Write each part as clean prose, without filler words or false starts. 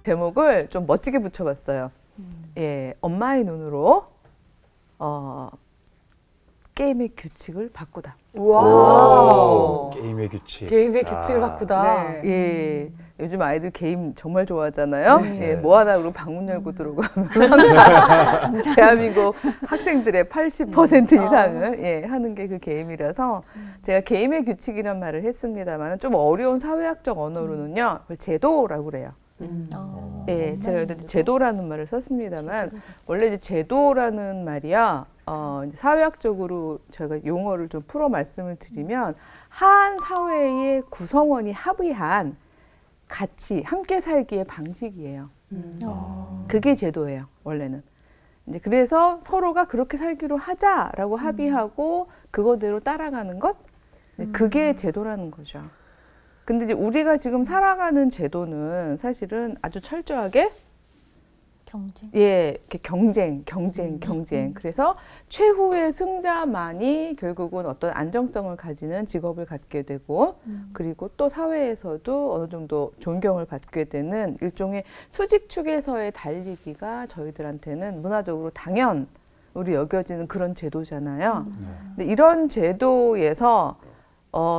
제목을 좀 멋지게 붙여봤어요. 예, 엄마의 눈으로 게임의 규칙을 바꾸다. 와. 게임의 규칙. 게임의 규칙을 바꾸다. 네. 예, 요즘 아이들 게임 정말 좋아하잖아요. 네. 예, 뭐 하나 그러고 방문 열고 들어가면 항상 대한민국 학생들의 80% 이상은 예, 하는 게 그 게임이라서 제가 게임의 규칙이란 말을 했습니다만 좀 어려운 사회학적 언어로는요, 그걸 제도라고 그래요. 예, 제가 여기 제도라는 말을 썼습니다만 원래 이제 제도라는 말이야 이제 사회학적으로 제가 용어를 좀 풀어 말씀을 드리면 한 사회의 구성원이 합의한 같이 함께 살기의 방식이에요. 그게 제도예요, 원래는. 이제 그래서 서로가 그렇게 살기로 하자라고 합의하고 그거대로 따라가는 것, 그게 제도라는 거죠. 근데 이제 우리가 지금 살아가는 제도는 사실은 아주 철저하게 경쟁. 예, 이렇게 경쟁. 그래서 최후의 승자만이 결국은 어떤 안정성을 가지는 직업을 갖게 되고, 그리고 또 사회에서도 어느 정도 존경을 받게 되는 일종의 수직축에서의 달리기가 저희들한테는 문화적으로 당연으로 여겨지는 그런 제도잖아요. 근데 이런 제도에서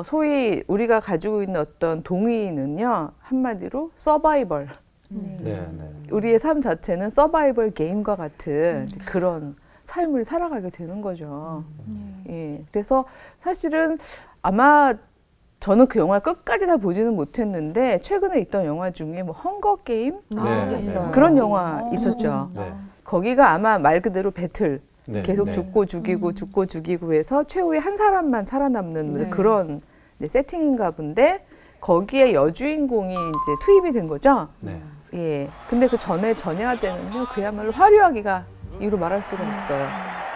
소위 우리가 가지고 있는 어떤 동의는요, 한마디로 서바이벌. 네. 우리의 삶 자체는 서바이벌 게임과 같은 그런 삶을 살아가게 되는 거죠. 예, 그래서 사실은 아마 저는 그 영화를 끝까지 다 보지는 못했는데 최근에 있던 영화 중에 뭐 헝거 게임 네. 그런 영화 있었죠. 네. 거기가 아마 말 그대로 배틀. 네. 계속 네. 죽고 죽이고 해서 최후의 한 사람만 살아남는 그런 이제 세팅인가 본데 거기에 여주인공이 이제 투입이 된 거죠. 네. 예. 근데 그 전에 전야제는요, 그야말로 화려하기가 이루 말할 수가 없어요.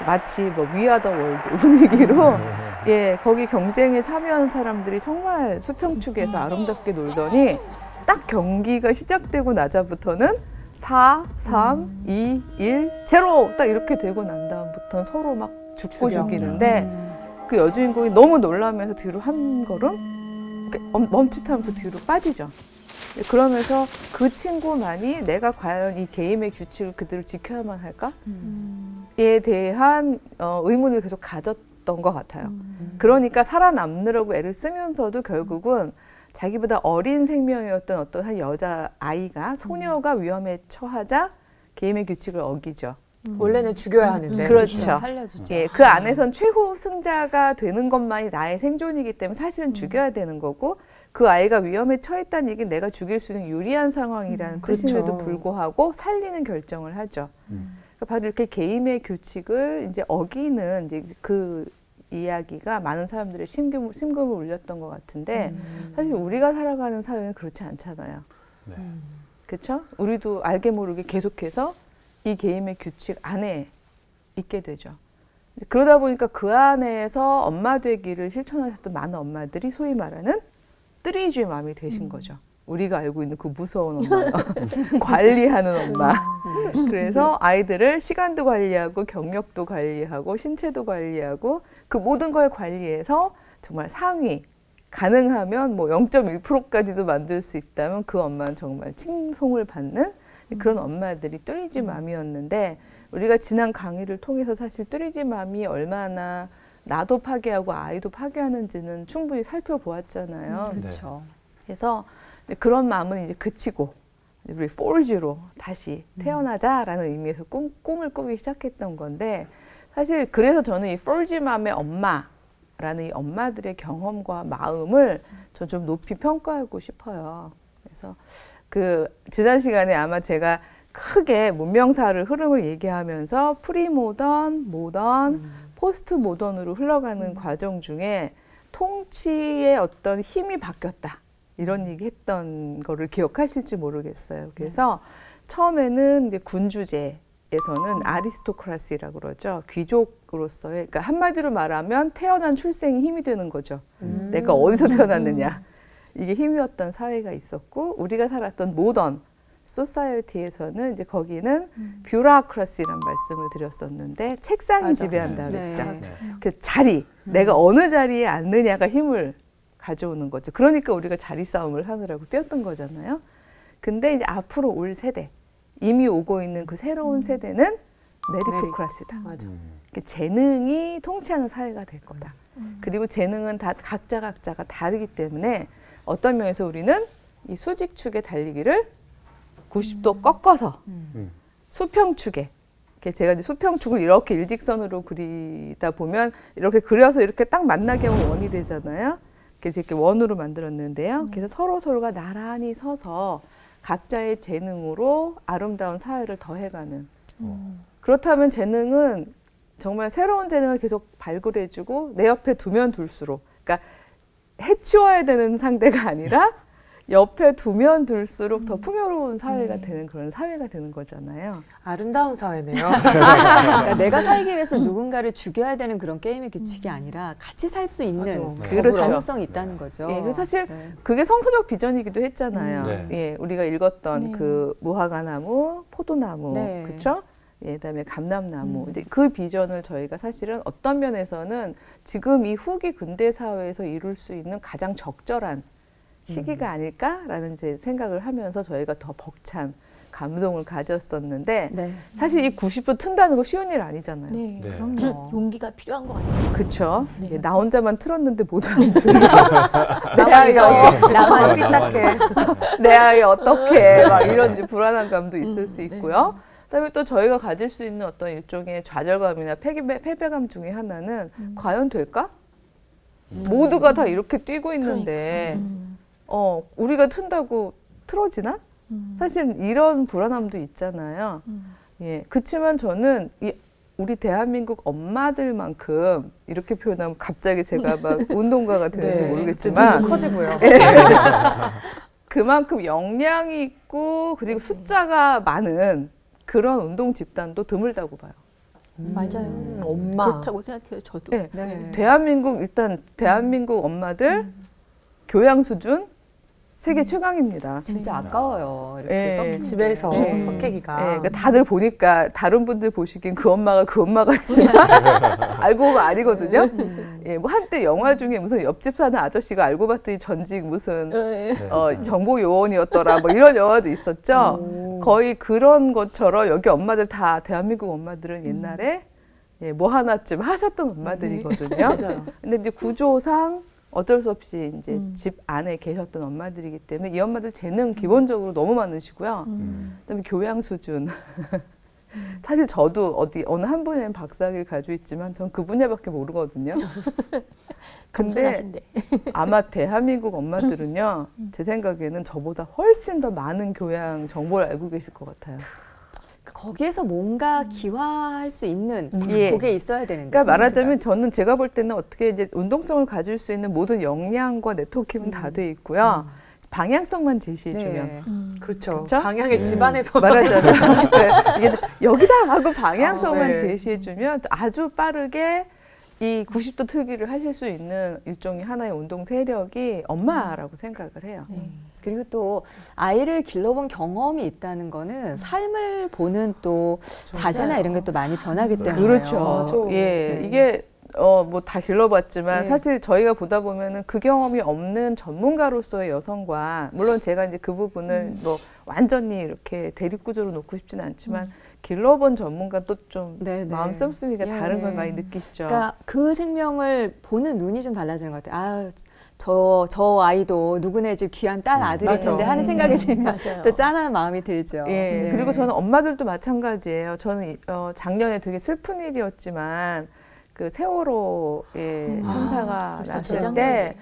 마치 뭐 위아더 월드 분위기로 예, 거기 경쟁에 참여하는 사람들이 정말 수평축에서 아름답게 놀더니 딱 경기가 시작되고 나자부터는 4, 3, 2, 1, 0 딱 이렇게 되고 난 다음부터는 서로 막 죽고 죽이는데 그 여주인공이 너무 놀라면서 뒤로 한 걸음 멈칫하면서 뒤로 빠지죠. 그러면서 그 친구만이 내가 과연 이 게임의 규칙을 그대로 지켜야만 할까?에 대한 의문을 계속 가졌던 것 같아요. 그러니까 살아남느라고 애를 쓰면서도 결국은 자기보다 어린 생명이었던 어떤 한 여자 아이가 소녀가 위험에 처하자 게임의 규칙을 어기죠. 원래는 죽여야 하는데. 그렇죠. 살려주죠. 예, 그 안에선 최후 승자가 되는 것만이 나의 생존이기 때문에 사실은 죽여야 되는 거고 그 아이가 위험에 처했다는 얘기는 내가 죽일 수 있는 유리한 상황이라는 뜻임에도 불구하고 살리는 결정을 하죠. 그러니까 바로 이렇게 게임의 규칙을 이제 어기는 이제 그 이야기가 많은 사람들의 심금을 울렸던 것 같은데 사실 우리가 살아가는 사회는 그렇지 않잖아요. 네. 그렇죠? 우리도 알게 모르게 계속해서 이 게임의 규칙 안에 있게 되죠. 그러다 보니까 그 안에서 엄마 되기를 실천하셨던 많은 엄마들이 소위 말하는 뜨리쥐의 맘이 되신 거죠. 우리가 알고 있는 그 무서운 엄마, 관리하는 엄마. 그래서 아이들을 시간도 관리하고 경력도 관리하고 신체도 관리하고 그 모든 걸 관리해서 정말 상위, 가능하면 뭐 0.1%까지도 만들 수 있다면 그 엄마는 정말 칭송을 받는 그런 엄마들이 뚜리지 맘이었는데 우리가 지난 강의를 통해서 사실 뚜리지 맘이 얼마나 나도 파괴하고 아이도 파괴하는지는 충분히 살펴보았잖아요. 그렇죠. 그래서 그런 마음은 이제 그치고 우리 forge로 다시 태어나자라는 의미에서 꿈을 꾸기 시작했던 건데 사실 그래서 저는 이 forge 맘의 엄마라는 이 엄마들의 경험과 마음을 저 좀 높이 평가하고 싶어요. 그래서 그 지난 시간에 아마 제가 크게 문명사를 흐름을 얘기하면서 프리모던, 모던, 포스트 모던으로 흘러가는 과정 중에 통치의 어떤 힘이 바뀌었다. 이런 얘기 했던 거를 기억하실지 모르겠어요. 그래서 처음에는 이제 군주제에서는 아리스토크라시라고 그러죠. 귀족으로서의, 그러니까 한마디로 말하면 태어난 출생이 힘이 되는 거죠. 내가 어디서 태어났느냐. 이게 힘이었던 사회가 있었고 우리가 살았던 모던 소사이어티에서는 이제 거기는 뷰라크라시라는 말씀을 드렸었는데 책상이 지배한다 그랬죠. 그 자리, 내가 어느 자리에 앉느냐가 힘을 가져오는 거죠. 그러니까 우리가 자리 싸움을 하느라고 뛰었던 거잖아요. 근데 이제 앞으로 올 세대, 이미 오고 있는 그 새로운 세대는 메리토크라시다. 맞아. 그러니까 재능이 통치하는 사회가 될 거다. 그리고 재능은 다 각자가 다르기 때문에 어떤 면에서 우리는 이 수직축의 달리기를 90도 꺾어서 수평축에, 이렇게 제가 이제 수평축을 이렇게 일직선으로 그리다 보면 이렇게 그려서 이렇게 딱 만나게 하면 원이 되잖아요. 그래서 이렇게 원으로 만들었는데요. 그래서 서로가 나란히 서서 각자의 재능으로 아름다운 사회를 더해가는. 그렇다면 재능은 정말 새로운 재능을 계속 발굴해주고 내 옆에 두면 둘수록, 그러니까 해치워야 되는 상대가 아니라 옆에 두면 둘수록 더 풍요로운 사회가 되는 그런 사회가 되는 거잖아요. 아름다운 사회네요. 그러니까 내가 살기 위해서 누군가를 죽여야 되는 그런 게임의 규칙이 아니라 같이 살 수 있는 맞아. 그 그렇죠. 가능성이 있다는 거죠. 예, 그래서 사실 네. 그게 성서적 비전이기도 했잖아요. 네. 예, 우리가 읽었던 네. 그 무화과나무, 포도나무, 네. 그렇죠? 예, 그다음에 감람나무. 이제 그 비전을 저희가 사실은 어떤 면에서는 지금 이 후기 근대 사회에서 이룰 수 있는 가장 적절한 시기가 아닐까라는 제 생각을 하면서 저희가 더 벅찬 감동을 가졌었는데 네. 사실 이 90도 튼다는 거 쉬운 일 아니잖아요. 네, 네. 그럼요. 용기가 필요한 것 같아요. 그렇죠. 네. 예, 나 혼자만 틀었는데 모두 안 들려. 나만 이상해. 나만 네. 삐딱해. 내 아이 어떡해 막 이런 이제 불안한 감도 있을 수 있고요. 그다음에 또 저희가 가질 수 있는 어떤 일종의 좌절감이나 패배감 중에 하나는 과연 될까? 모두가 다 이렇게 뛰고 있는데 우리가 튼다고 틀어지나? 사실 이런 불안함도 있잖아요. 예, 그렇지만 저는 우리 대한민국 엄마들만큼 이렇게 표현하면 갑자기 제가 막 운동가가 되는지 네. 모르겠지만 눈도 커지 보여. 그만큼 역량이 있고 그리고 숫자가 많은 그런 운동 집단도 드물다고 봐요. 맞아요. 엄마. 그렇다고 생각해요. 저도. 네. 네. 대한민국 엄마들 교양 수준 세계 최강입니다. 진짜 아까워요. 이렇게 예. 섞이는 집에서 게. 석회기가. 예, 그러니까 다들 보니까 다른 분들 보시기엔 그 엄마 같지만 알고 보면 아니거든요. 예, 뭐 한때 영화 중에 무슨 옆집 사는 아저씨가 알고 봤더니 전직 무슨 네. 정보 요원이었더라 뭐 이런 영화도 있었죠. 거의 그런 것처럼 여기 엄마들 다 대한민국 엄마들은 옛날에 예, 뭐 하나쯤 하셨던 엄마들이거든요. 맞아요. 근데 이제 구조상 어쩔 수 없이 이제 집 안에 계셨던 엄마들이기 때문에 이 엄마들 재능 기본적으로 너무 많으시고요. 그다음에 교양 수준. 사실 저도 어느 한 분야에 박사학위를 가지고 있지만 전 그 분야밖에 모르거든요. 근데 겸손하신데. 아마 대한민국 엄마들은요, 제 생각에는 저보다 훨씬 더 많은 교양 정보를 알고 계실 것 같아요. 거기에서 뭔가 기화할 수 있는 예. 그게 있어야 되는데. 그러니까 말하자면 저는 제가 볼 때는 어떻게 이제 운동성을 가질 수 있는 모든 역량과 네트워킹은 다 돼 있고요. 방향성만 제시해주면. 네. 그렇죠. 그쵸? 방향의 네. 집안에서 말하자면 네, 이게 여기다 하고 방향성만 네. 제시해주면 아주 빠르게 이 90도 틀기를 하실 수 있는 일종의 하나의 운동 세력이 엄마라고 생각을 해요. 네. 그리고 또 아이를 길러본 경험이 있다는 거는 삶을 보는 또 자세나 이런 게 또 많이 변하기 때문에. 그렇죠. 맞아. 예, 네. 이게 뭐 다 길러봤지만 네. 사실 저희가 보다 보면은 그 경험이 없는 전문가로서의 여성과 물론 제가 이제 그 부분을 뭐 완전히 이렇게 대립구조로 놓고 싶지는 않지만 길러본 전문가도 좀 네, 네. 마음 씀씀이가 예. 다른 걸 많이 느끼시죠. 그러니까 그 생명을 보는 눈이 좀 달라지는 것 같아요. 아, 저 아이도 누구네 집 귀한 딸 아들일 맞아. 텐데 하는 생각이 들면 맞아요. 또 짠한 마음이 들죠. 예, 네. 그리고 저는 엄마들도 마찬가지예요. 저는 작년에 되게 슬픈 일이었지만 그 세월호에 참사가 벌써 났을 재작년에. 때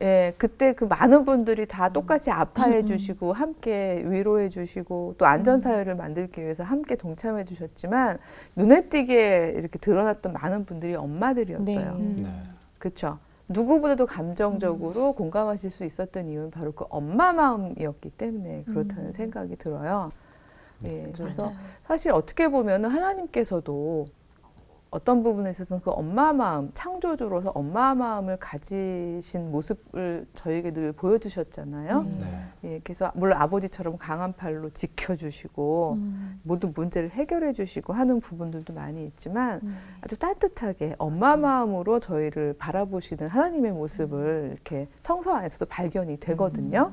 예, 그때 그 많은 분들이 다 똑같이 아파해 주시고 함께 위로해 주시고 또 안전사회를 만들기 위해서 함께 동참해 주셨지만 눈에 띄게 이렇게 드러났던 많은 분들이 엄마들이었어요. 네. 네. 그렇죠. 누구보다도 감정적으로 공감하실 수 있었던 이유는 바로 그 엄마 마음이었기 때문에 그렇다는 생각이 들어요. 예, 그래서 맞아요. 사실 어떻게 보면 하나님께서도 어떤 부분에 있어서는 그 엄마 마음, 창조주로서 엄마 마음을 가지신 모습을 저에게 늘 보여주셨잖아요. 네. 예, 그래서 물론 아버지처럼 강한 팔로 지켜주시고 모든 문제를 해결해 주시고 하는 부분들도 많이 있지만 아주 따뜻하게 엄마 마음으로 저희를 바라보시는 하나님의 모습을 이렇게 성서 안에서도 발견이 되거든요.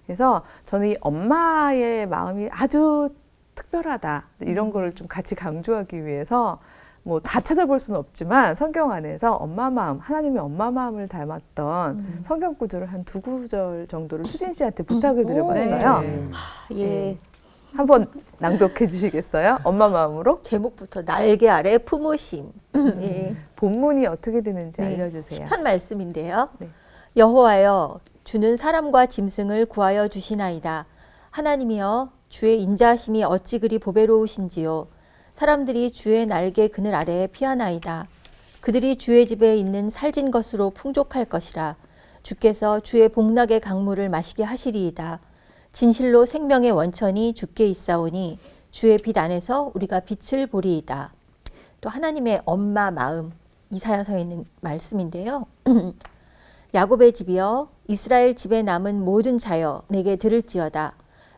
그래서 저는 이 엄마의 마음이 아주 특별하다. 이런 거를 좀 같이 강조하기 위해서 뭐 다 찾아볼 수는 없지만 성경 안에서 엄마 마음, 하나님의 엄마 마음을 닮았던 성경 구절을 한 2구절 정도를 수진 씨한테 부탁을 드려봤어요. 네. 예. 한번 낭독해 주시겠어요? 엄마 마음으로? 제목부터 날개 아래 품으심. 예. 본문이 어떻게 되는지 네. 알려주세요. 시편 말씀인데요. 네. 여호와여 주는 사람과 짐승을 구하여 주시나이다. 하나님이여 주의 인자하심이 어찌 그리 보배로우신지요. 사람들이 주의 날개 그늘 아래에 피하나이다. 그들이 주의 집에 있는 살진 것으로 풍족할 것이라. 주께서 주의 복락의 강물을 마시게 하시리이다. 진실로 생명의 원천이 주께 있사오니 주의 빛 안에서 우리가 빛을 보리이다. 또 하나님의 엄마 마음, 이사야서에 있는 말씀인데요. 야곱의 집이여 이스라엘 집에 남은 모든 자여 내게 들을지어다.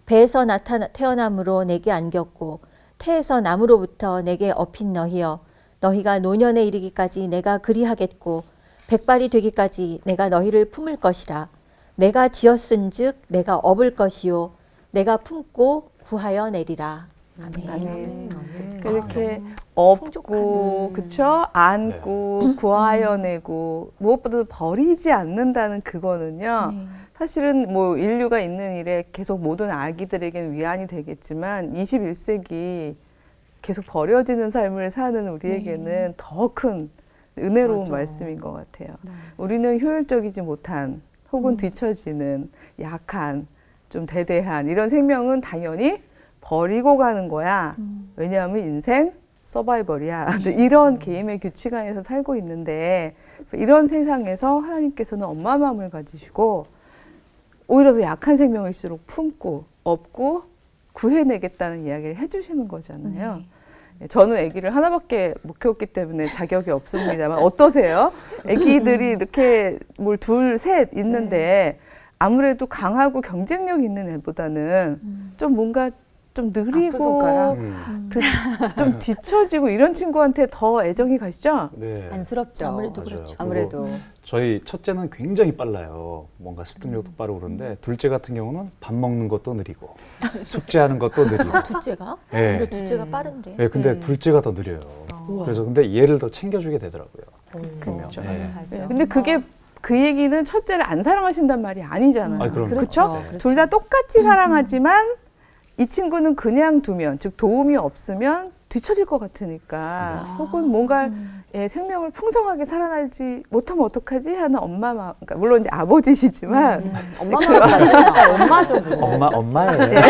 배에서 태어남으로 내게 안겼고 태에서 남으로부터 내게 업힌 너희여 너희가 노년에 이르기까지 내가 그리하겠고 백발이 되기까지 내가 너희를 품을 것이라. 내가 지었은즉 내가 업을 것이요 내가 품고 구하여 내리라. 아멘. 아멘. 아멘. 이렇게 업고, 풍족한. 그쵸? 안고, 구하여 내고, 무엇보다도 버리지 않는다는 그거는요. 네. 사실은 뭐 인류가 있는 일에 계속 모든 아기들에게는 위안이 되겠지만 21세기 계속 버려지는 삶을 사는 우리에게는 더 큰 은혜로운 맞아. 말씀인 것 같아요. 우리는 효율적이지 못한 혹은 뒤처지는 약한 좀 대대한 이런 생명은 당연히 버리고 가는 거야. 왜냐하면 인생 서바이벌이야. 이런 개인의 규칙 안에서 살고 있는데 이런 세상에서 하나님께서는 엄마 마음을 가지시고 오히려 더 약한 생명일수록 품고 업고 구해내겠다는 이야기를 해주시는 거잖아요. 저는 아기를 하나밖에 못 키웠기 때문에 자격이 없습니다만 어떠세요? 아기들이 이렇게 뭘 둘, 셋 있는데 아무래도 강하고 경쟁력 있는 애보다는 좀 뭔가 좀 아픈 느리고 손가락? 좀 뒤처지고 이런 친구한테 더 애정이 가시죠? 네. 안쓰럽죠. 아무래도 맞아요. 그렇죠. 아무래도. 저희 첫째는 굉장히 빨라요. 뭔가 습득력도 빠르고 그런데 둘째 같은 경우는 밥 먹는 것도 느리고 숙제하는 것도 느리고. 둘째가? 네. 우리 둘째가 빠른데. 네, 근데 둘째가 더 느려요. 우와. 그래서 근데 얘를 더 챙겨주게 되더라고요. 그렇죠. 그러면. 네. 맞아. 근데 그게 그 얘기는 첫째를 안 사랑하신단 말이 아니잖아요. 아, 그럼요. 그렇죠? 네. 둘 다 똑같이 사랑하지만 이 친구는 그냥 두면, 즉 도움이 없으면 뒤처질 것 같으니까 혹은 뭔가 예, 생명을 풍성하게 살아날지 못하면 어떡하지 하는 엄마 마음, 그러니까 물론 이제 아버지시지만 엄마 마음 엄마죠. 뭐. 엄마예요.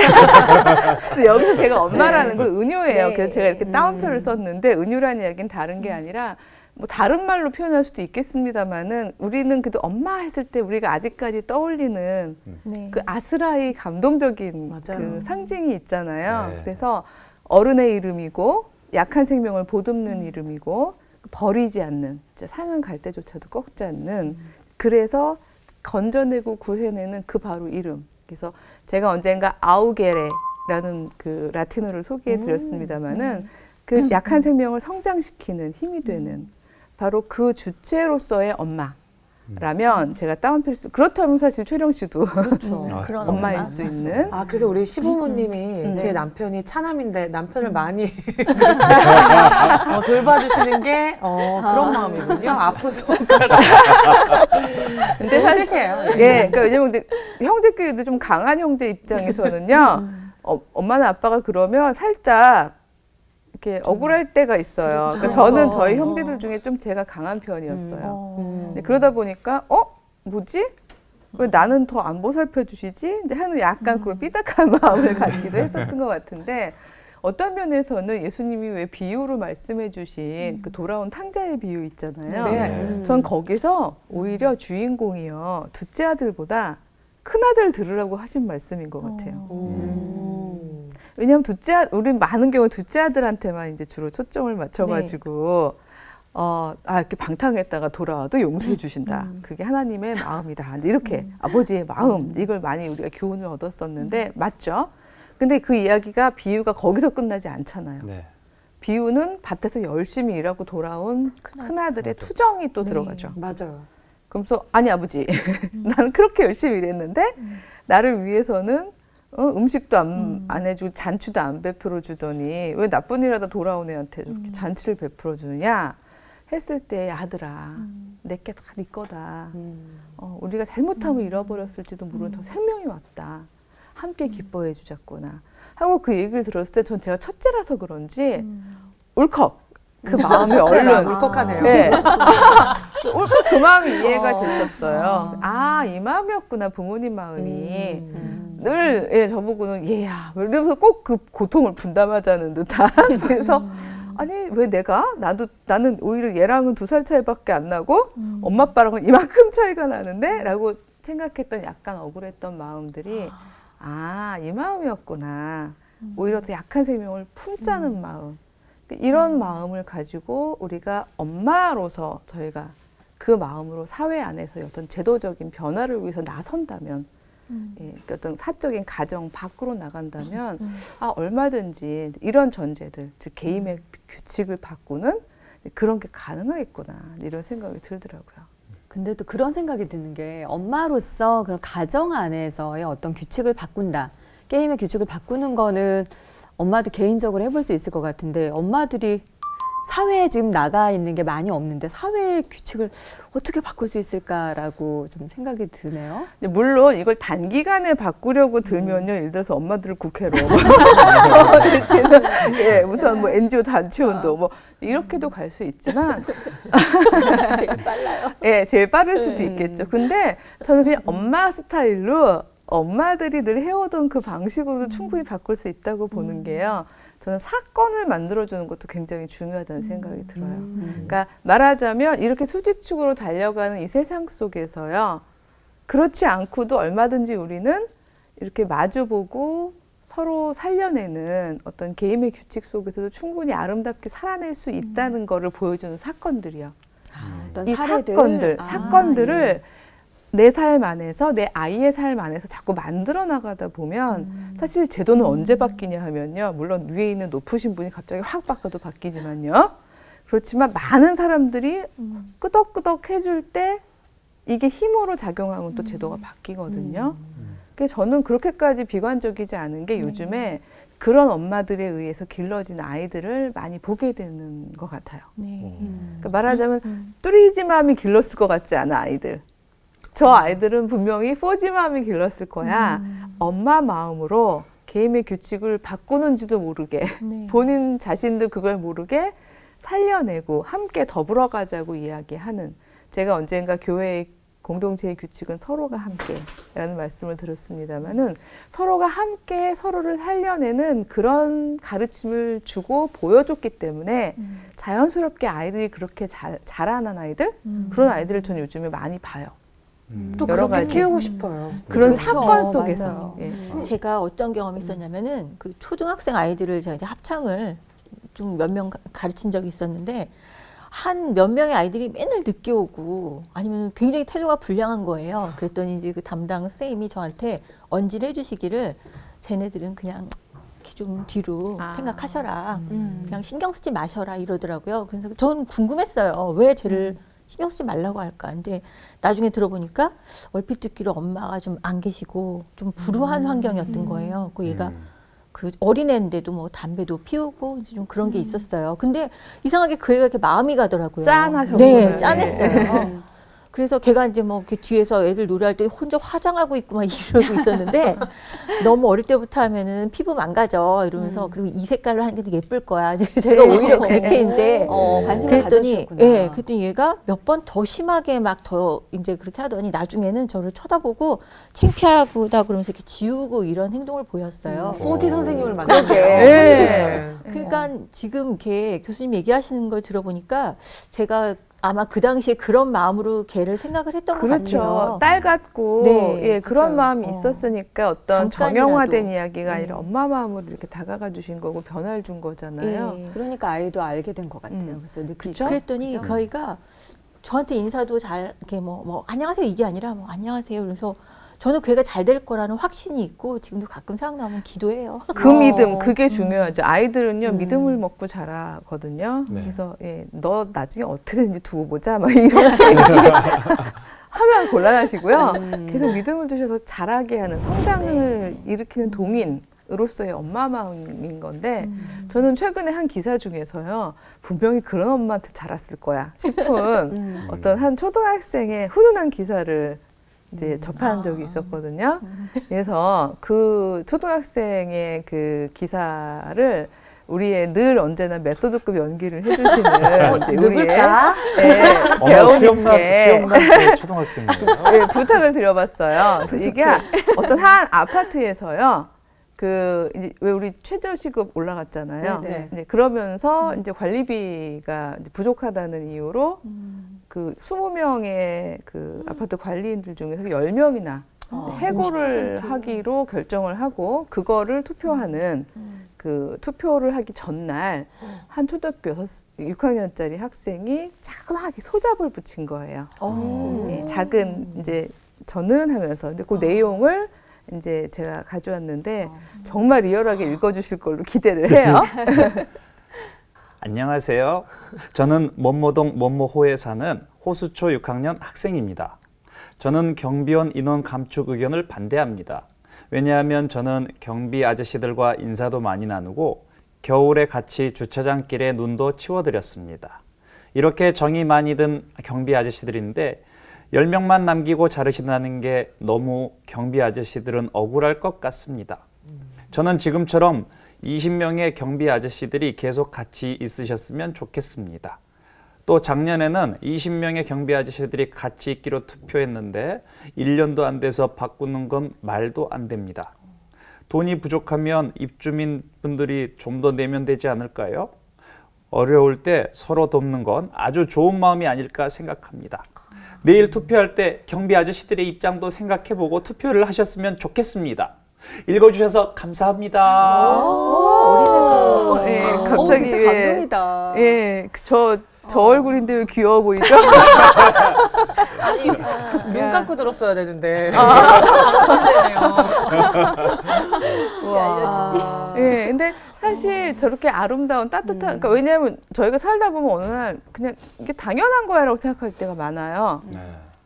근데 여기서 제가 엄마라는 건 은유예요. 네. 그래서 제가 이렇게 따옴표를 썼는데 은유라는 이야기는 다른 게 아니라 뭐 다른 말로 표현할 수도 있겠습니다만은 우리는 그래도 엄마 했을 때 우리가 아직까지 떠올리는 네. 그 아스라이 감동적인 맞아요. 그 상징이 있잖아요. 네. 그래서 어른의 이름이고 약한 생명을 보듬는 이름이고 버리지 않는 진짜 상한 갈 때조차도 꺾지 않는 그래서 건져내고 구해내는 그 바로 이름. 그래서 제가 언젠가 아우게레라는 그 라틴어를 소개해 드렸습니다마는 그 약한 생명을 성장시키는 힘이 되는 바로 그 주체로서의 엄마라면 제가 따옴표를 그렇다면 사실 최령 씨도 그렇죠. 그런 엄마일 엄마. 수 있는 아, 그래서 우리 시부모님이 제 네. 남편이 차남인데 남편을 많이 돌봐주시는 게 그런 마음이군요. 아픈 손가락. 근데 좋은 사실 뜻이에요. 예, 그러니까 왜냐면 근데 형제끼리도 좀 강한 형제 입장에서는요, 엄마나 아빠가 그러면 살짝 이렇게 억울할 때가 있어요. 그러니까 그렇죠. 저는 저희 형제들 중에 좀 제가 강한 편이었어요. 근데 그러다 보니까 뭐지? 왜 나는 더 안 보살펴 주시지? 이제 하는 약간 그런 삐딱한 마음을 갖기도 했었던 것 같은데 어떤 면에서는 예수님이 왜 비유로 말씀해 주신 그 돌아온 탕자의 비유 있잖아요. 네. 전 거기서 오히려 주인공이요. 둘째 아들보다 큰 아들 들으라고 하신 말씀인 것 같아요. 왜냐하면 우리 많은 경우 둘째 아들한테만 이제 주로 초점을 맞춰가지고 이렇게 방탕했다가 돌아와도 용서해 주신다. 그게 하나님의 마음이다. 이제 이렇게 아버지의 마음 이걸 많이 우리가 교훈을 얻었었는데 맞죠? 근데 그 이야기가 비유가 거기서 끝나지 않잖아요. 네. 비유는 밭에서 열심히 일하고 돌아온 큰아들의 투정이 또 들어가죠. 맞아요. 그러면서 아니 아버지 나는 그렇게 열심히 일했는데 나를 위해서는 음식도 안 해주고 잔치도 안 베풀어 주더니 왜 나쁜 일 하다 돌아온 애한테 이렇게 잔치를 베풀어 주느냐 했을 때 아들아 내게 다 네 거다. 우리가 잘못하면 잃어버렸을지도 모르는 더 생명이 왔다. 함께 기뻐해 주자꾸나 하고 그 얘기를 들었을 때 전 제가 첫째라서 그런지 울컥 그 마음이 얼른 울컥하네요. 네. 울컥 그 마음이 이해가 됐었어요. 아, 이 마음이었구나 부모님 마음이. 늘 예, 저보고는 얘야 이러면서 꼭 그 고통을 분담하자는 듯한 그래서 아니 왜 나는 오히려 얘랑은 2살 차이밖에 안 나고 엄마 아빠랑은 이만큼 차이가 나는데 라고 생각했던 약간 억울했던 마음들이 이 마음이었구나. 오히려 더 약한 생명을 품자는 마음. 이런 마음을 가지고 우리가 엄마로서 저희가 그 마음으로 사회 안에서 어떤 제도적인 변화를 위해서 나선다면 예, 어떤 사적인 가정 밖으로 나간다면 얼마든지 이런 전제들, 즉 개인의 규칙을 바꾸는 그런 게 가능하겠구나 이런 생각이 들더라고요. 근데 또 그런 생각이 드는 게 엄마로서 그런 가정 안에서의 어떤 규칙을 바꾼다. 게임의 규칙을 바꾸는 거는 엄마들 개인적으로 해볼 수 있을 것 같은데 엄마들이 사회에 지금 나가 있는 게 많이 없는데 사회의 규칙을 어떻게 바꿀 수 있을까라고 좀 생각이 드네요. 물론 이걸 단기간에 바꾸려고 들면요, 예를 들어서 엄마들을 국회로 예, 우선 뭐 NGO 단체 운동 뭐 이렇게도 갈 수 있지만 제일 빨라요. 예, 제일 빠를 수도 있겠죠. 근데 저는 그냥 엄마 스타일로 엄마들이 늘 해오던 그 방식으로도 충분히 바꿀 수 있다고 보는 게요. 저는 사건을 만들어주는 것도 굉장히 중요하다는 생각이 들어요. 그러니까 말하자면 이렇게 수직축으로 달려가는 이 세상 속에서요. 그렇지 않고도 얼마든지 우리는 이렇게 마주보고 서로 살려내는 어떤 개인의 규칙 속에서도 충분히 아름답게 살아낼 수 있다는 거를 보여주는 사건들이요. 어떤 이 사례들? 사건들을 내 삶 안에서 내 아이의 삶 안에서 자꾸 만들어 나가다 보면 사실 제도는 언제 바뀌냐 하면요. 물론 위에 있는 높으신 분이 갑자기 확 바꿔도 바뀌지만요. 그렇지만 많은 사람들이 끄덕끄덕 해줄 때 이게 힘으로 작용하면 또 제도가 바뀌거든요. 그래서 저는 그렇게까지 비관적이지 않은 게 요즘에 그런 엄마들에 의해서 길러진 아이들을 많이 보게 되는 것 같아요. 네. 그러니까 말하자면 뚜리지맘이 길렀을 것 같지 않아 아이들. 저 아이들은 분명히 포지맘이 길렀을 거야. 엄마 마음으로 개인의 규칙을 바꾸는지도 모르게 네. 본인 자신도 그걸 모르게 살려내고 함께 더불어 가자고 이야기하는 제가 언젠가 교회의 공동체의 규칙은 서로가 함께라는 말씀을 들었습니다마는 서로가 함께 서로를 살려내는 그런 가르침을 주고 보여줬기 때문에 자연스럽게 아이들이 그렇게 자라는 아이들 그런 아이들을 저는 요즘에 많이 봐요. 또 여러 그렇게 가지. 키우고 싶어요. 그런 그렇죠. 사건 속에서 맞아요. 예. 제가 어떤 경험이 있었냐면은 그 초등학생 아이들을 제가 이제 합창을 좀 몇 명 가르친 적이 있었는데 한 몇 명의 아이들이 맨날 늦게 오고 아니면 굉장히 태도가 불량한 거예요. 그랬더니 이제 그 담당 선생님이 저한테 언지를 해주시기를 쟤네들은 그냥 이렇게 좀 뒤로 생각하셔라. 그냥 신경 쓰지 마셔라 이러더라고요. 그래서 저는 궁금했어요. 왜 쟤를 신경 쓰지 말라고 할까. 근데 나중에 들어보니까 얼핏 듣기로 엄마가 좀 안 계시고 좀 불우한 환경이었던 거예요. 그 얘가 그 어린애인데도 뭐 담배도 피우고 이제 좀 그런 게 있었어요. 근데 이상하게 그 애가 이렇게 마음이 가더라고요. 짠하셨구나. 네, 짠했어요. 그래서 걔가 이제 뭐 이렇게 뒤에서 애들 노래할 때 혼자 화장하고 있고 막 이러고 있었는데 너무 어릴 때부터 하면은 피부 망가져 이러면서 그리고 이 색깔로 하는 게 더 예쁠 거야. 제가 오히려 그렇게 이제 관심을 그랬더니 가졌었구나. 예, 그랬더니 얘가 몇 번 더 심하게 막 더 이제 그렇게 하더니 나중에는 저를 쳐다보고 창피하고다 그러면서 이렇게 지우고 이런 행동을 보였어요. 4D 선생님을 만났어요. 예. 그러니까 지금 이렇게 교수님 얘기하시는 걸 들어보니까 제가 아마 그 당시에 그런 마음으로 걔를 생각을 했던 것 그렇죠. 같아요. 딸 같고 네, 예, 그런 맞아요. 마음이 있었으니까 어떤 잠깐이라도. 정형화된 이야기가 아니라 엄마 마음으로 이렇게 다가가 주신 거고 변화를 준 거잖아요. 예. 그러니까 아이도 알게 된 것 같아요. 그래서 느끼죠. 그랬더니 그죠? 그 아이가 저한테 인사도 잘 이렇게 뭐 안녕하세요 이게 아니라 뭐 안녕하세요. 그래서 저는 그 애가 잘 될 거라는 확신이 있고 지금도 가끔 생각나면 기도해요. 그 믿음, 그게 중요하죠. 아이들은요, 믿음을 먹고 자라거든요. 네. 그래서, 예, 너 나중에 어떻게 되는지 두고 보자. 막 이렇게 하면 곤란하시고요. 계속 믿음을 주셔서 자라게 하는 성장을 일으키는 동인으로서의 엄마 마음인 건데 저는 최근에 한 기사 중에서요. 분명히 그런 엄마한테 자랐을 거야 싶은 어떤 한 초등학생의 훈훈한 기사를 이제 접한 적이 있었거든요. 그래서 그 초등학생의 그 기사를 우리의 늘 언제나 메소드급 연기를 해주시는 이제 우리의 누굴까? 엄마 수영남 배우님께 그 초등학생이에요. 예, 부탁을 드려봤어요. 그래서 이게 어떤 한 아파트에서요. 이제 왜 우리 최저시급 올라갔잖아요. 네네. 이제 그러면서 이제 관리비가 이제 부족하다는 이유로 그 20명의 그 아파트 관리인들 중에서 10명이나 해고를 50%. 하기로 결정을 하고 그거를 투표하는 그 투표를 하기 전날 한 초등학교 6학년짜리 학생이 자그마하게 소잡을 붙인 거예요. 예, 작은 이제 저는 하면서 근데 그 내용을 이제 제가 가져왔는데 정말 리얼하게 읽어주실 걸로 기대를 해요. 안녕하세요. 저는 mon모동 mon모호에 사는 호수초 6학년 학생입니다. 저는 경비원 인원 감축 의견을 반대합니다. 왜냐하면 저는 경비 아저씨들과 인사도 많이 나누고 겨울에 같이 주차장길에 눈도 치워드렸습니다. 이렇게 정이 많이 든 경비 아저씨들인데 10명만 남기고 자르신다는 게 너무 경비 아저씨들은 억울할 것 같습니다. 저는 지금처럼 20명의 경비 아저씨들이 계속 같이 있으셨으면 좋겠습니다. 또 작년에는 20명의 경비 아저씨들이 같이 있기로 투표했는데 1년도 안 돼서 바꾸는 건 말도 안 됩니다. 돈이 부족하면 입주민 분들이 좀 더 내면 되지 않을까요? 어려울 때 서로 돕는 건 아주 좋은 마음이 아닐까 생각합니다. 내일 투표할 때 경비 아저씨들의 입장도 생각해보고 투표를 하셨으면 좋겠습니다. 읽어주셔서 감사합니다. 예, 갑자기 진짜 감동이다. 예, 저 얼굴인데 왜 귀여워 보이죠? 아니 눈 감고 들었어야 되는데. 와. 예, 근데 사실 저렇게 아름다운 따뜻한, 그러니까 왜냐하면 저희가 살다 보면 어느 날 그냥 이게 당연한 거야라고 생각할 때가 많아요. 네.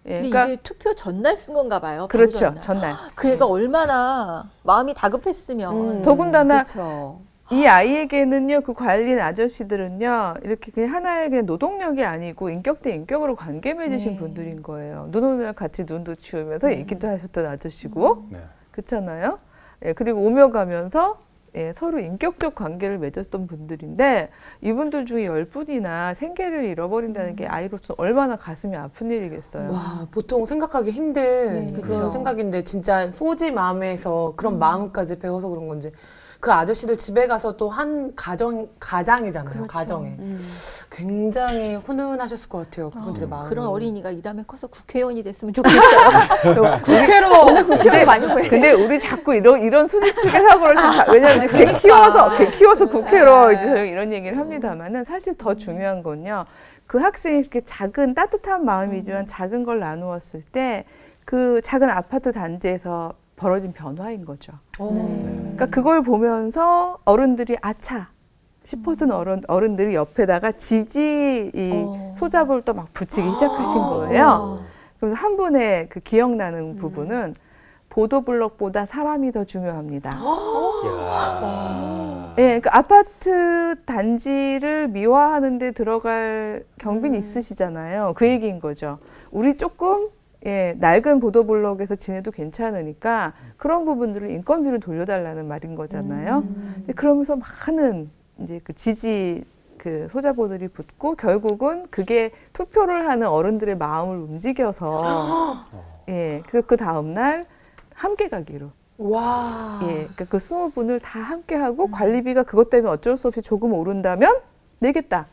예, 근데 그러니까 이게 투표 전날 쓴 건가 봐요. 바로 그렇죠, 전날. 그 애가 얼마나 마음이 다급했으면. 더군다나 그렇죠. 이 아이에게는요, 그 관리인 아저씨들은요, 이렇게 그냥 하나의 그냥 노동력이 아니고 인격 대 인격으로 관계 맺으신 네. 분들인 거예요. 눈 오는 날 같이 눈도 치우면서 얘기도 하셨던 아저씨고, 네. 그렇잖아요. 예, 그리고 오며 가면서 예, 서로 인격적 관계를 맺었던 분들인데 이분들 중에 10분이나 생계를 잃어버린다는 게 아이로서 얼마나 가슴이 아픈 일이겠어요. 와, 보통 생각하기 힘든 네. 그런 그렇죠. 생각인데 진짜 포지 마음에서 그런 마음까지 배워서 그런 건지 그 아저씨들 집에 가서 또 한 가장이잖아요. 그렇죠. 가정에 굉장히 훈훈하셨을 것 같아요. 그분들의 마음. 그런 어린이가 이 다음에 커서 국회의원이 됐으면 좋겠어요. 국회로 많이 보내. 근데 우리 자꾸 이런 수지축의 사고를 왜냐하면 개 키워서 국회로 이제 저희가 이런 얘기를 합니다만은 사실 더 중요한 건요. 그 학생이 이렇게 작은 따뜻한 마음이지만 작은 걸 나누었을 때 그 작은 아파트 단지에서 벌어진 변화인 거죠. 그러니까 그걸 보면서 어른들이 아차 싶었던 어른들이 옆에다가 지지 소잡을 또 막 붙이기 시작하신 거예요. 그래서 한 분의 그 기억나는 부분은 보도블럭보다 사람이 더 중요합니다. 예, 그 아파트 단지를 미화하는 데 들어갈 경비는 있으시잖아요. 그 얘기인 거죠. 우리 조금 낡은 보도블럭에서 지내도 괜찮으니까 그런 부분들을 인건비를 돌려달라는 말인 거잖아요. 그러면서 많은 이제 그 지지 그 소자보들이 붙고 결국은 그게 투표를 하는 어른들의 마음을 움직여서 그래서 그 다음 날 함께 가기로. 와. 그러니까 그 20분을 다 함께 하고 관리비가 그것 때문에 어쩔 수 없이 조금 오른다면 내겠다.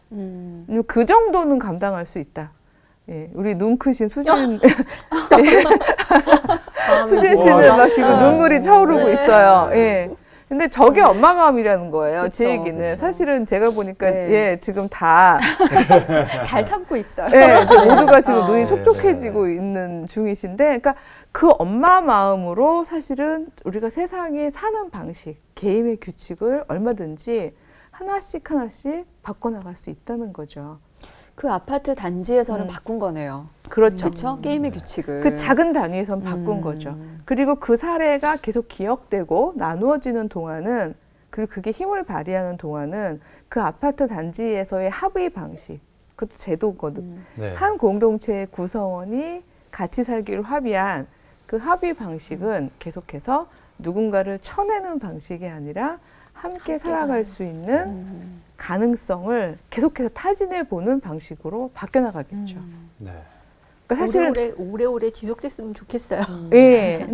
그 정도는 감당할 수 있다. 우리 눈 크신 수진 수진 씨는 막 지금 눈물이 차오르고 있어요. 근데 저게 엄마 마음이라는 거예요. 제 얘기는 사실은 제가 보니까 지금 다 잘 참고 있어요. 모두가 지금 눈이 촉촉해지고 있는 중이신데, 그러니까 그 엄마 마음으로 사실은 우리가 세상에 사는 방식, 게임의 규칙을 얼마든지 하나씩 바꿔나갈 수 있다는 거죠. 그 아파트 단지에서는 바꾼 거네요. 그렇죠. 그렇죠? 게임의 규칙을. 그 작은 단위에선 바꾼 거죠. 그리고 그 사례가 계속 기억되고 나누어지는 동안은, 그리고 그게 힘을 발휘하는 동안은 그 아파트 단지에서의 합의 방식, 그것도 제도거든. 네. 한 공동체의 구성원이 같이 살기로 합의한 그 합의 방식은 계속해서 누군가를 쳐내는 방식이 아니라 함께 살아갈 수 있는 가능성을 계속해서 타진해 보는 방식으로 바뀌어 나가겠죠. 네. 그러니까 사실은 오래오래 지속됐으면 좋겠어요. 예.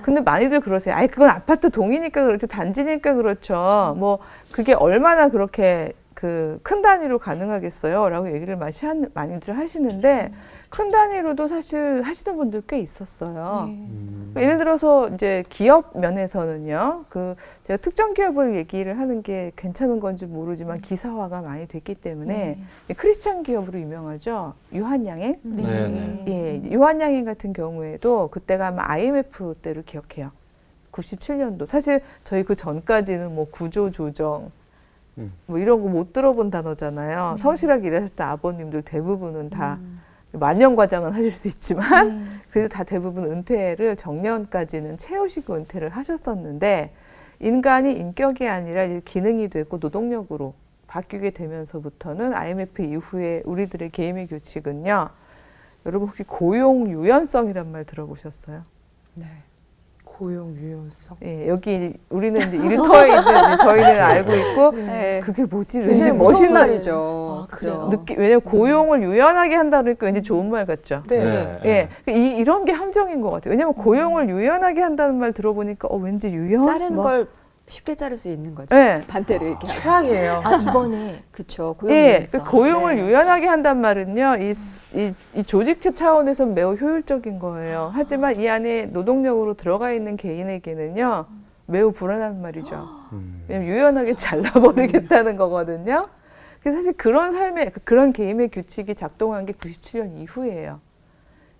근데 많이들 그러세요. 아이, 그건 아파트 동이니까 그렇죠. 단지니까 그렇죠. 뭐, 그게 얼마나 그렇게 그 큰 단위로 가능하겠어요? 라고 얘기를 많이들 하시는데, 큰 단위로도 사실 하시는 분들 꽤 있었어요. 그러니까 예를 들어서 이제 기업 면에서는요, 제가 특정 기업을 얘기를 하는 게 괜찮은 건지 모르지만 기사화가 많이 됐기 때문에 크리스찬 기업으로 유명하죠. 유한양행. 네. 예, 유한양행 같은 경우에도 그때가 아마 IMF 때를 기억해요. 97년도. 사실 저희 그 전까지는 뭐 구조조정, 뭐 이런 거 못 들어본 단어잖아요. 성실하게 일하셨을 때 아버님들 대부분은 다 만년과장은 하실 수 있지만 그래도 다 대부분 은퇴를 정년까지는 채우시고 은퇴를 하셨었는데, 인간이 인격이 아니라 기능이 되고 노동력으로 바뀌게 되면서부터는 IMF 이후에 우리들의 게임의 규칙은요. 여러분 혹시 고용 유연성이란 말 들어보셨어요? 네. 고용 유연성. 예, 여기 우리는 이제 일터에 있는 이제 저희는 알고 있고 네. 그게 뭐지? 왠지 굉장히 무서운 멋있는 말이죠. 그래요? 왜냐면 고용을 유연하게 한다 그러니까 왠지 좋은 말 같죠. 네. 예, 이런 게 함정인 것 같아요. 왜냐면 고용을 유연하게 한다는 말 들어보니까 왠지 유연? 자르는 뭐. 걸 쉽게 자를 수 있는 거죠. 예. 반대로 얘기하면. 최악이에요. 아, 이번에 그쵸. 고용 예, 유연성. 그 고용을 네. 유연하게 한단 말은요, 이 조직체 차원에서 매우 효율적인 거예요. 하지만 이 안에 노동력으로 들어가 있는 개인에게는요, 매우 불안한 말이죠. 왜냐면 유연하게 잘라버리겠다는 거거든요. 그래서 사실 그런 게임의 규칙이 작동한 게 97년 이후예요.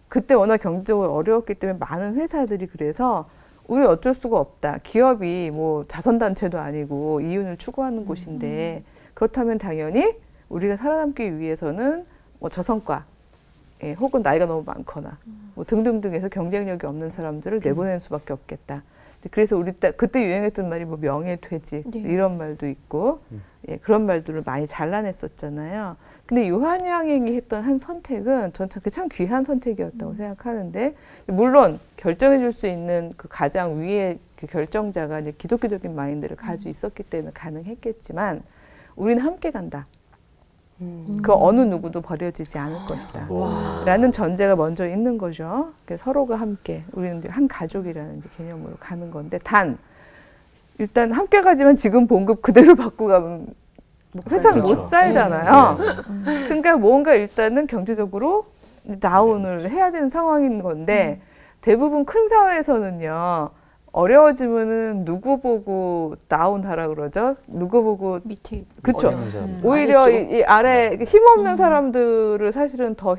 그때 워낙 경제적으로 어려웠기 때문에 많은 회사들이 그래서 우리 어쩔 수가 없다. 기업이 뭐 자선단체도 아니고 이윤을 추구하는 곳인데, 그렇다면 당연히 우리가 살아남기 위해서는 뭐 저성과, 예, 혹은 나이가 너무 많거나 뭐 등등등해서 경쟁력이 없는 사람들을 내보내는 수밖에 없겠다. 그래서 그때 유행했던 말이 뭐 명예퇴직 이런 말도 있고, 예, 그런 말들을 많이 잘라냈었잖아요. 근데 유한양행이 했던 한 선택은 전 참 귀한 선택이었다고 생각하는데, 물론 결정해 줄 수 있는 그 가장 위의 그 결정자가 이제 기독교적인 마인드를 가지고 있었기 때문에 가능했겠지만, 우리는 함께 간다. 그 어느 누구도 버려지지 않을 것이다. 라는 전제가 먼저 있는 거죠. 서로가 함께, 우리는 이제 한 가족이라는 이제 개념으로 가는 건데, 일단 함께 가지만 지금 봉급 그대로 받고 가면 회사는 못 살잖아요. 그러니까 뭔가 일단은 경제적으로 다운을 해야 되는 상황인 건데, 대부분 큰 사회에서는요, 어려워지면은 누구 보고 다운하라 그러죠? 누구 보고 밑에 그쵸? 오히려 이 아래 힘없는 사람들을 사실은 더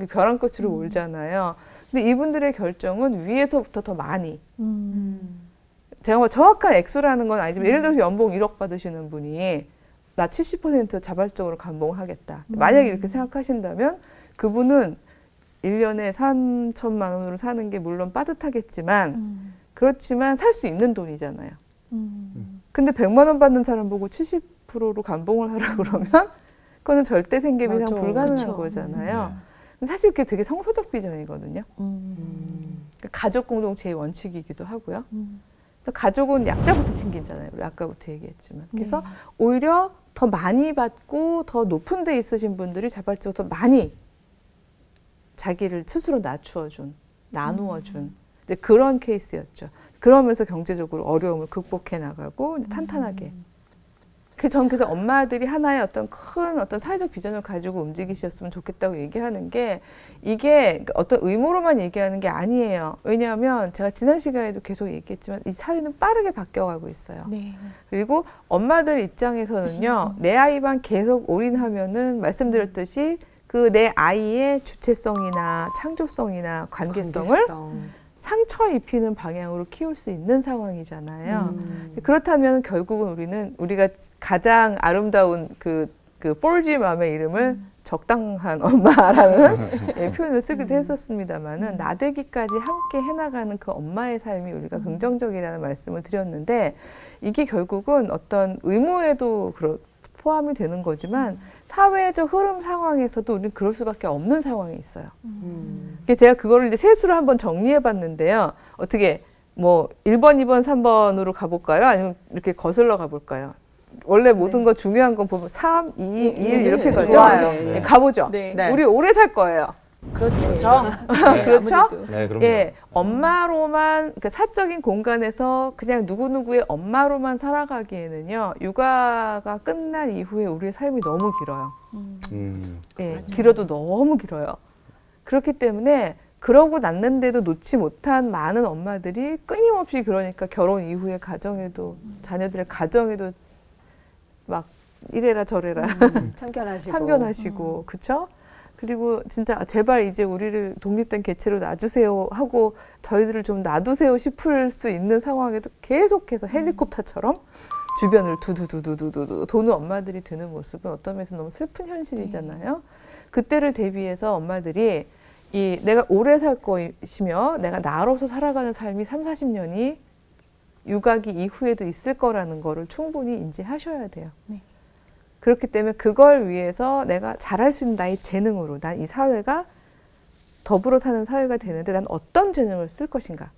벼랑 끝으로 몰잖아요. 근데 이분들의 결정은 위에서부터 더 많이. 제가 뭐 정확한 액수라는 건 아니지만, 예를 들어서 연봉 1억 받으시는 분이 나 70% 자발적으로 감봉하겠다. 만약에 이렇게 생각하신다면 그분은 1년에 3천만 원으로 사는 게 물론 빠듯하겠지만, 그렇지만 살 수 있는 돈이잖아요. 근데 100만 원 받는 사람 보고 70%로 감봉을 하라 그러면 그거는 절대 생계 비상 맞아. 불가능한 그쵸. 거잖아요. 사실 그게 되게 성서적 비전이거든요. 가족 공동체의 원칙이기도 하고요. 그래서 가족은 약자부터 챙기잖아요. 우리 아까부터 얘기했지만. 그래서 오히려 더 많이 받고 더 높은 데 있으신 분들이 자발적으로 더 많이 자기를 스스로 낮추어준, 나누어준 이제 그런 케이스였죠. 그러면서 경제적으로 어려움을 극복해 나가고 탄탄하게. 그래서 엄마들이 하나의 큰 사회적 비전을 가지고 움직이셨으면 좋겠다고 얘기하는 게, 이게 어떤 의무로만 얘기하는 게 아니에요. 왜냐하면 제가 지난 시간에도 계속 얘기했지만 이 사회는 빠르게 바뀌어가고 있어요. 네. 그리고 엄마들 입장에서는요, 내 아이만 계속 올인하면은 말씀드렸듯이 그 내 아이의 주체성이나 창조성이나 관계성을 상처 입히는 방향으로 키울 수 있는 상황이잖아요. 그렇다면 결국은 우리가 가장 아름다운 그 4G 맘의 이름을 적당한 엄마라는 예, 표현을 쓰기도 했었습니다만은 나대기까지 함께 해나가는 그 엄마의 삶이 우리가 긍정적이라는 말씀을 드렸는데 이게 결국은 어떤 의무에도 포함이 되는 거지만 사회적 흐름 상황에서도 우리는 그럴 수밖에 없는 상황이 있어요. 제가 그거를 이제 셋으로 한번 정리해 봤는데요. 어떻게 뭐 1번, 2번, 3번으로 가볼까요? 아니면 이렇게 거슬러 가볼까요? 원래 모든 거 중요한 건 보면 3, 2, 1 이렇게 가죠. 좋아요. 네, 가보죠. 네. 네. 우리 오래 살 거예요. 그렇죠. 그렇죠? 아무래도. 네, 그럼요. 예, 엄마로만 그 사적인 공간에서 그냥 누구누구의 엄마로만 살아가기에는요. 육아가 끝난 이후에 우리의 삶이 너무 길어요. 예, 길어도 너무 길어요. 그렇기 때문에 그러고 났는데도 놓지 못한 많은 엄마들이 끊임없이 그러니까 결혼 이후에 가정에도 자녀들의 가정에도 막 이래라 저래라 참견하시고. 참견하시고 그쵸? 그리고 진짜 제발 이제 우리를 독립된 개체로 놔주세요 하고 저희들을 좀 놔두세요 싶을 수 있는 상황에도 계속해서 헬리콥터처럼 주변을 두두두두두두 도는 엄마들이 되는 모습은 어떤 면에서 너무 슬픈 현실이잖아요. 그때를 대비해서 엄마들이 이 내가 오래 살 것이며 내가 나로서 살아가는 삶이 3, 40년이 육아기 이후에도 있을 거라는 거를 충분히 인지하셔야 돼요. 네. 그렇기 때문에 그걸 위해서 내가 잘할 수 있는 나의 재능으로 난 이 사회가 더불어 사는 사회가 되는데 난 어떤 재능을 쓸 것인가.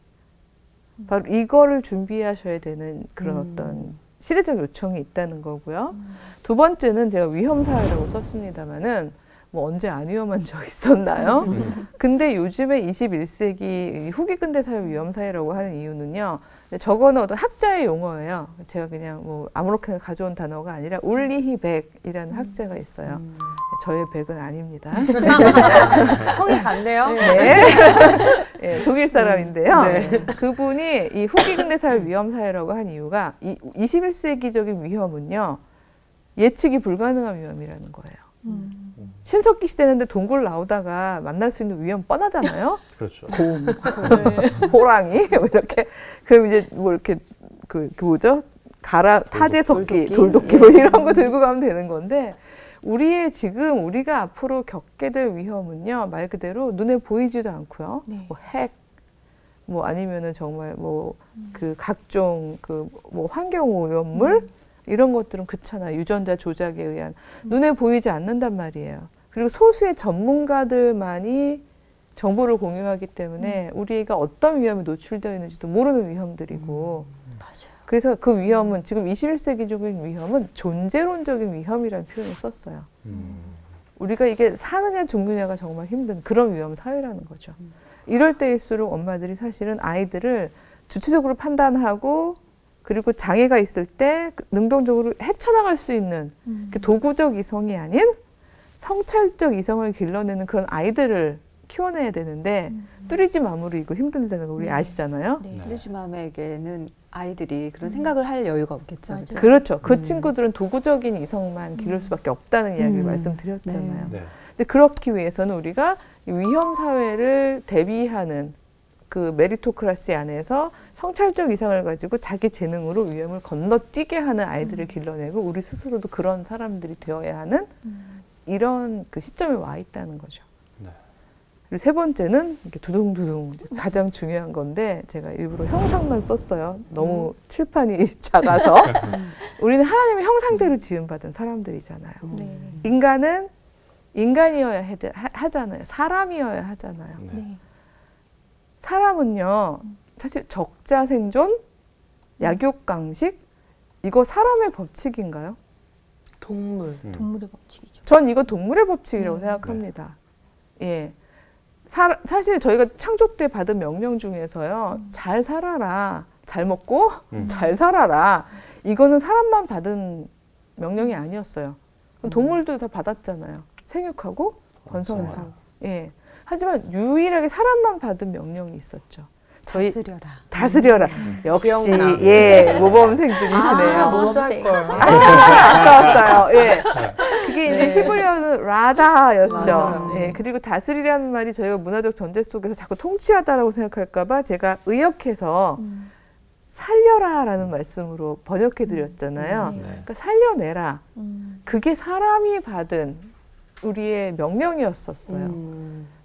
바로 이거를 준비하셔야 되는 그런 어떤 시대적 요청이 있다는 거고요. 두 번째는 제가 위험사회라고 썼습니다마는 뭐 언제 안 위험한 적 있었나요? 근데 요즘에 21세기 후기 근대사회 위험사회라고 하는 이유는요. 저거는 어떤 학자의 용어예요. 제가 그냥 뭐 아무렇게나 가져온 단어가 아니라 울리히 백이라는 학자가 있어요. 저의 백은 아닙니다. 성이 같네요. 네. 네, 독일 사람인데요. 네. 그분이 이 후기 근대사회 위험사회라고 한 이유가 이 21세기적인 위험은요. 예측이 불가능한 위험이라는 거예요. 신석기 시대는데 동굴 나오다가 만날 수 있는 위험 뻔하잖아요. 그렇죠. 곰, 호랑이 뭐 이렇게 그럼 이제 뭐 이렇게 그 뭐죠? 타제석기, 돌도끼 뭐 이런 거 들고 가면 되는 건데 우리의 지금 우리가 앞으로 겪게 될 위험은요 말 그대로 눈에 보이지도 않고요. 네. 뭐 핵, 뭐 아니면은 정말 뭐 그 각종 그 뭐 환경 오염물 이런 것들은 그렇잖아요. 유전자 조작에 의한 눈에 보이지 않는단 말이에요. 그리고 소수의 전문가들만이 정보를 공유하기 때문에 우리가 어떤 위험에 노출되어 있는지도 모르는 위험들이고 맞아요. 그래서 그 위험은 지금 21세기적인 위험은 존재론적인 위험이라는 표현을 썼어요. 우리가 이게 사느냐 죽느냐가 정말 힘든 그런 위험 사회라는 거죠. 이럴 때일수록 엄마들이 사실은 아이들을 주체적으로 판단하고 그리고 장애가 있을 때 능동적으로 헤쳐나갈 수 있는 그 도구적 이성이 아닌 성찰적 이성을 길러내는 그런 아이들을 키워내야 되는데 뚜리지 마무리 이거 힘들다는 거 우리 아시잖아요. 네. 뚜리지 맘에게는 아이들이 그런 생각을 할 여유가 없겠죠. 맞아요. 그렇죠? 그렇죠. 그 친구들은 도구적인 이성만 기를 수밖에 없다는 이야기를 말씀드렸잖아요. 네. 근데 그렇기 위해서는 우리가 이 위험 사회를 대비하는 그 메리토크라시 안에서 성찰적 이상을 가지고 자기 재능으로 위험을 건너뛰게 하는 아이들을 길러내고 우리 스스로도 그런 사람들이 되어야 하는 이런 그 시점에 와 있다는 거죠. 네. 그리고 세 번째는 이렇게 두둥두둥 가장 중요한 건데 제가 일부러 형상만 썼어요. 너무 칠판이 작아서 우리는 하나님의 형상대로 지음받은 사람들이잖아요. 네. 인간은 인간이어야 하잖아요. 사람이어야 하잖아요. 네. 사람은요, 사실 적자생존, 약육강식, 이거 사람의 법칙인가요? 동물. 동물의 법칙이죠. 전 이거 동물의 법칙이라고 생각합니다. 예. 사실 저희가 창조 때 받은 명령 중에서요, 잘 살아라, 잘 먹고, 잘 살아라. 이거는 사람만 받은 명령이 아니었어요. 동물도 다 받았잖아요. 생육하고 번성하고. 예. 하지만 유일하게 사람만 받은 명령이 있었죠. 저희 다스려라. 역시 기억나. 예 모범생들이시네요. 먼저 할 걸. 아까웠어요. 예. 그게 이제 히브리어는 라다였죠. 맞아요. 예. 그리고 다스리라는 말이 저희가 문화적 전제 속에서 자꾸 통치하다라고 생각할까봐 제가 의역해서 살려라라는 말씀으로 번역해 드렸잖아요. 네. 그러니까 살려내라. 그게 사람이 받은 우리의 명령이었었어요.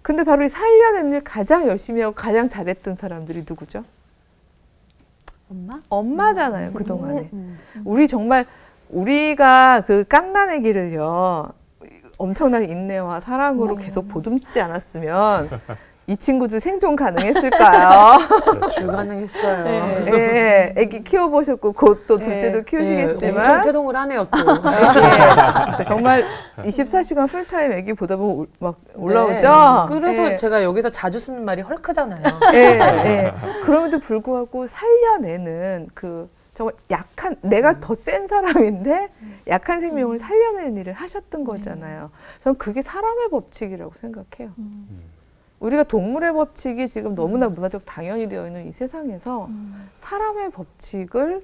근데 바로 이 살려낸 일 가장 열심히 하고 가장 잘했던 사람들이 누구죠? 엄마? 엄마잖아요, 그동안에. 우리 정말, 우리가 그 갓난아기를요, 엄청난 인내와 사랑으로 계속 보듬지 않았으면 이 친구들 생존 가능했을까요? 불가능했어요. 예, 애기 키워보셨고 곧 또 둘째도 엄청 키우시겠지만 태동을 하네요 또. 예, 정말 24시간 풀타임 애기 보다 보면 막 올라오죠? 네. 그래서 예. 제가 여기서 자주 쓰는 말이 헐크잖아요. 예, 예. 그럼에도 불구하고 살려내는 그 정말 약한, 내가 더 센 사람인데 약한 생명을 살려내는 일을 하셨던 거잖아요. 저는 그게 사람의 법칙이라고 생각해요. 우리가 동물의 법칙이 지금 너무나 문화적 당연이 되어 있는 이 세상에서 사람의 법칙을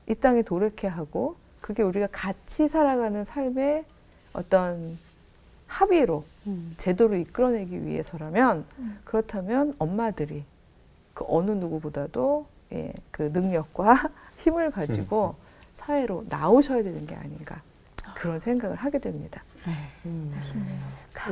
이 땅에 도래케 하고 그게 우리가 같이 살아가는 삶의 어떤 합의로 제도로 이끌어내기 위해서라면 그렇다면 엄마들이 그 어느 누구보다도 예, 그 능력과 힘을 가지고 사회로 나오셔야 되는 게 아닌가 그런 생각을 하게 됩니다.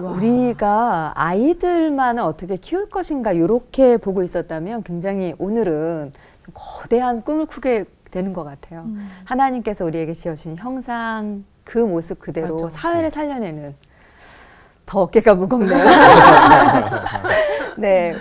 와. 우리가 아이들만을 어떻게 키울 것인가 이렇게 보고 있었다면 굉장히 오늘은 거대한 꿈을 꾸게 되는 것 같아요. 하나님께서 우리에게 지어주신 형상 그 모습 그대로 맞아. 사회를 살려내는 더 어깨가 무겁네요. 네.